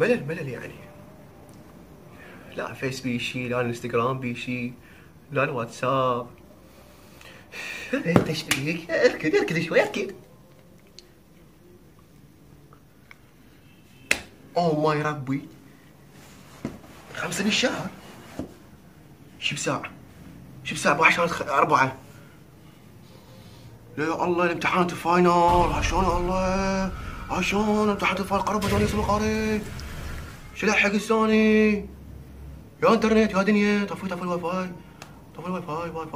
ملل يعني. لا فيس بيشي، لا الانستغرام بيشي، لا الواتساب. انت ايش فيك؟ اركد شوي اركد. اوه ماي ربي، 5 بالشهر. شو بساعة؟ شو بساعة عشان 4؟ لا يا الله الامتحانات الفاينل عشان الله، عشان امتحانات الفاينل قربت وانا اسمي قاري. شو لحق الثاني؟ يا انترنت يا دنيا، طفي الواي فاي، طفي الواي فاي، واي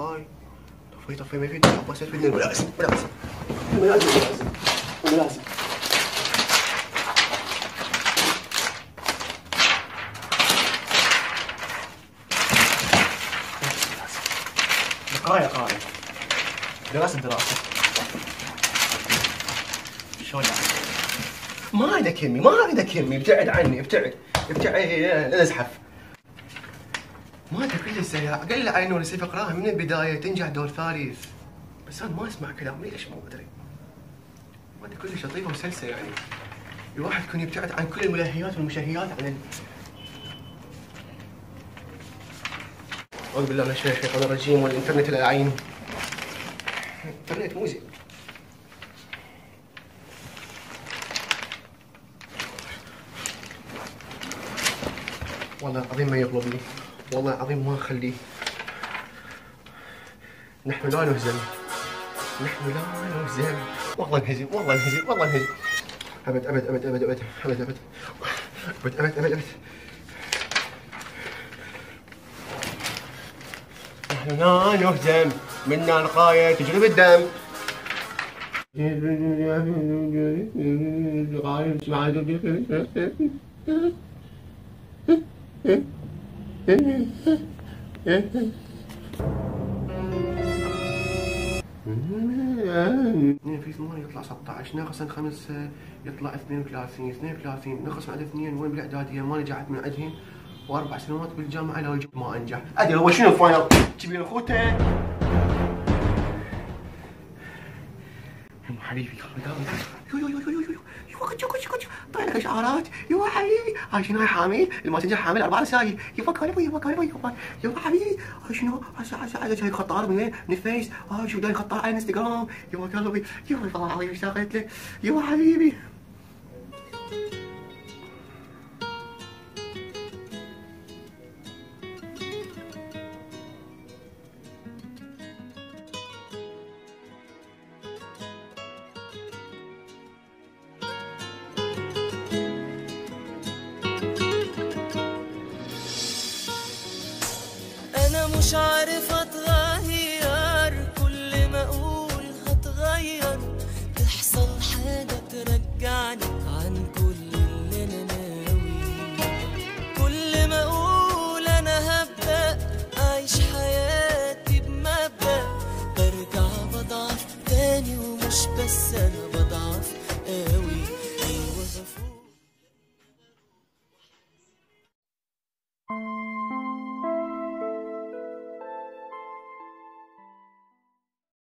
فاي طفي ما يفيد، بس يفيدني الملازم. قراية دراسة شلون يعني؟ ما اريد كمي، ابتعد عني، ابتعد لا ازحف. ما ادري كلش سيئة، قال لي عينون يصير اقراها من البداية تنجح دور ثالث، بس انا ما اسمع كلام ليش ما ادري. ما ادري كلش لطيفة وسلسة يعني. الواحد يكون يبتعد عن كل الملهيات والمشهيات عن أعوذ بالله من الشيطان الرجيم. والإنترنت الأعين، الإنترنت مو زين. والله العظيم ما يطلبني، والله العظيم ما أخليه. نحن لا نهزم، والله انهزم، أبد نحن لا نهزم، منا الغاية تجري بالدم. في 8 يطلع 16، ناقص 5 يطلع 32، 32 ناقص على 2 وين بالاعداديه ما نجحت من عندهم، و4 سنوات بالجامعه لا ما انجح. ادري هو شنو الفاينل؟ تبين اخوته؟ يا حبيبي طلع لك اشعارات يا حبيبي. هاي شنو هاي حامل؟ الماسنجر حامل 4 رسائل. يبا كلمه يا حبيبي. هاي شنو؟ هسه جاي خطار من وين؟ من الفيس. هاي شو جاي خطار على الانستغرام. يبا كلمه يبا والله العظيم اشتاقت له يا حبيبي. مش عارف اتغير، كل ما اقول هتغير تحصل حاجة ترجعني عن كل اللي انا ناوي. كل ما اقول انا هبدأ اعيش حياتي بمبدأ برجع بضعف تاني، ومش بس انا بضعف